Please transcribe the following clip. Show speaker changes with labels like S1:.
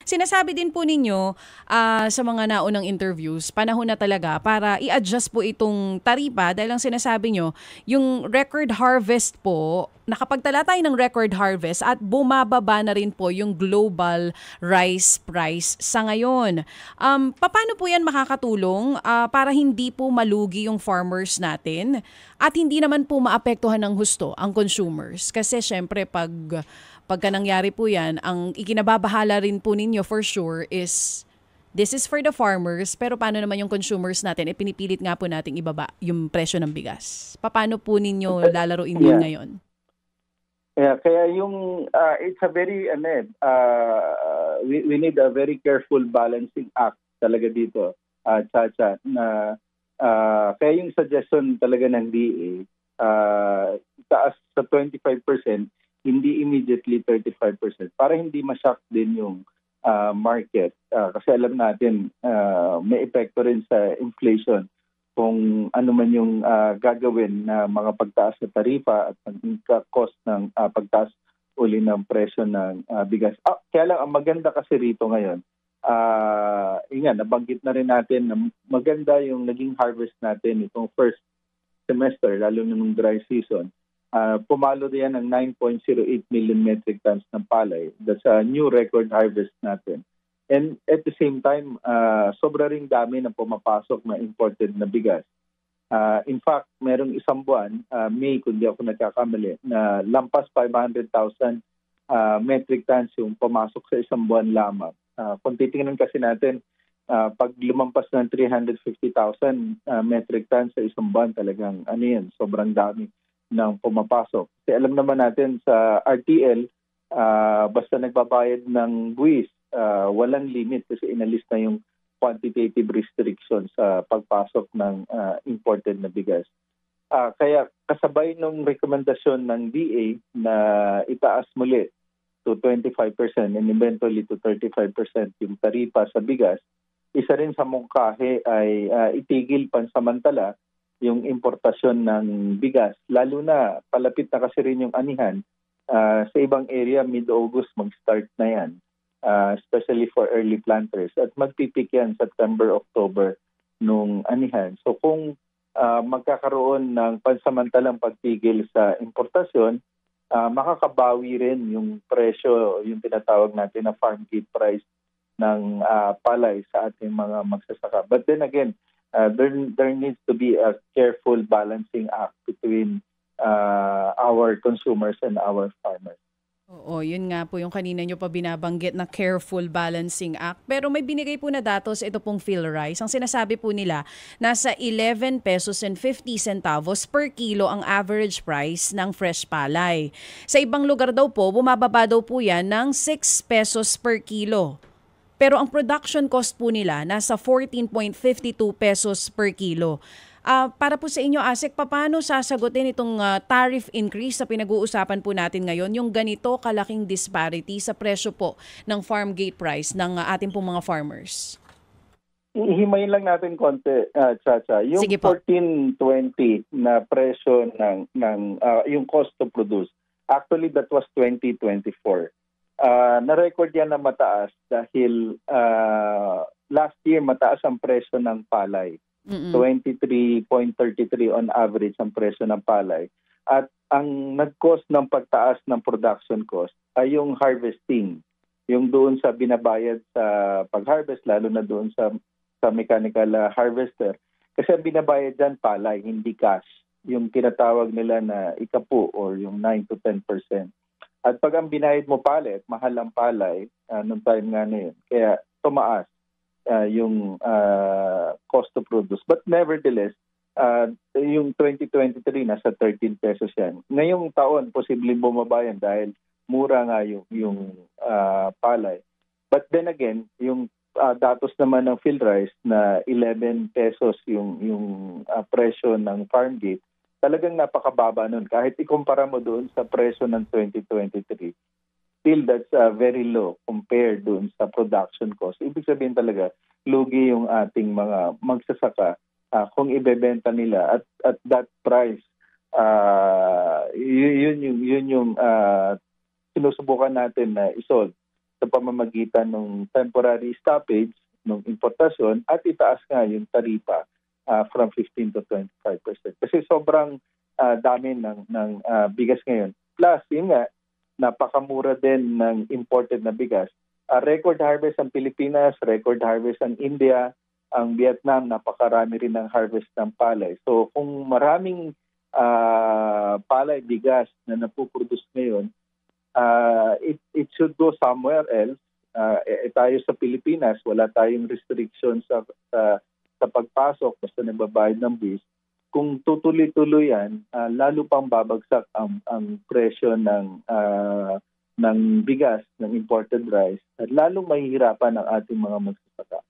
S1: Sinasabi din po ninyo sa mga naunang interviews, panahon na talaga para i-adjust po itong taripa dahil ang sinasabi nyo, yung record harvest po, nakapagtala tayo ng record harvest at bumababa na rin po yung global rice price sa ngayon. Paano po yan makakatulong para hindi po malugi yung farmers natin at hindi naman po maapektuhan ng husto ang consumers? Kasi syempre pagka nangyari po yan, ang ikinababahala rin po ninyo for sure is this is for the farmers, pero paano naman yung consumers natin? Pinipilit nga po nating ibaba yung presyo ng bigas. Paano po ninyo lalaruin yun ngayon?
S2: Yeah, kaya yung it's a very we need a very careful balancing act talaga dito, Chacha, na kaya yung suggestion talaga ng DA itaas sa 25%, hindi immediately 35% para hindi ma-shock din yung market. Kasi alam natin may epekto rin sa inflation kung ano man yung gagawin na mga pagtaas sa tarifa at cost ng pagtaas uli ng presyo ng bigas. Kaya lang, ang maganda kasi rito ngayon, nabanggit na rin natin na maganda yung naging harvest natin itong first semester, lalo na nung dry season. Pumalo yan ng 9.08 million metric tons ng palay. That's a new record harvest natin. And at the same time, sobra ring dami na pumapasok na imported na bigas. In fact, merong isang buwan, May, kung di ako nagkakamali, na lampas 500,000 metric tons yung pumasok sa isang buwan lamang. Kung titingnan kasi natin, pag lumampas ng 350,000 metric tons sa isang buwan, talagang sobrang dami ng pumapasok. Kasi alam naman natin sa RTL, basta nagbabayad ng buwis, walang limit kasi inalis na yung quantitative restriction sa pagpasok ng imported na bigas. Kaya kasabay ng rekomendasyon ng DA na itaas muli to 25% and eventually to 35% yung taripa sa bigas, isa rin sa mungkahi ay itigil pansamantala yung importasyon ng bigas. Lalo na palapit na kasi rin yung anihan. Sa ibang area, mid-August mag-start na yan. Especially for early planters. At magpipik yan September, October nung anihan. So kung magkakaroon ng pansamantalang pagpigil sa importasyon, makakabawi rin yung presyo, yung tinatawag natin na farm gate price ng palay sa ating mga magsasaka. But then again, there needs to be a careful balancing act between our consumers and our farmers.
S1: Oo, yun nga po yung kanina nyo pa binabanggit na careful balancing act. Pero may binigay po na datos ito pong PhilRice. Ang sinasabi po nila, nasa 11 pesos and 50 centavos per kilo ang average price ng fresh palay. Sa ibang lugar daw po, bumababa daw po yan ng 6 pesos per kilo. Pero ang production cost po nila, nasa 14.52 pesos per kilo. Para po sa inyo, Asek, paano sasagutin itong tariff increase na pinag-uusapan po natin ngayon, yung ganito kalaking disparity sa presyo po ng farm gate price ng ating pong mga farmers?
S2: Ihimayin lang natin konti, Chacha. Yung 14.20 na presyo ng yung cost to produce, actually that was 2024. Na-record yan na mataas dahil last year mataas ang presyo ng palay. 23.33 on average ang presyo ng palay. At ang nag-cost ng pagtaas ng production cost ay yung harvesting. Yung doon sa binabayad sa pag-harvest, lalo na doon sa mechanical harvester. Kasi ang binabayad dyan palay, hindi cash. Yung tinatawag nila na ikapu or yung 9 to 10%. At pag ang binayad mo palay, mahal ang palay, nung time nga na yun. Kaya tumaas yung cost to produce. But nevertheless, yung 2023 nasa 13 pesos yan. Ngayong taon, posibleng bumaba yan dahil mura nga yung palay. But then again, yung datos naman ng PhilRice na 11 pesos yung presyo ng farm gate, talagang napakababa nun. Kahit ikumpara mo doon sa presyo ng 2023, still that's very low compared doon sa production cost. Ibig sabihin talaga, lugi yung ating mga magsasaka kung ibebenta nila at that price. Yun yung sinusubukan natin na isolve sa pamamagitan ng temporary stoppage ng importasyon at itaas nga yung taripa from 15 to 25%. Kasi sobrang dami ng bigas ngayon. Plus, yun nga, napakamura din ng imported na bigas. Record harvest ang Pilipinas, record harvest ang India, ang Vietnam, napakarami rin ng harvest ng palay. So kung maraming palay, bigas na napuproduce ngayon, it should go somewhere else. Tayo sa Pilipinas, wala tayong restrictions sa pagpasok basta nagbabayad ng buwis. Kung tutuloy-tuloy yan, lalo pang babagsak ang presyo ng bigas, ng imported rice, at lalong mahihirapan ang ating mga magsasaka.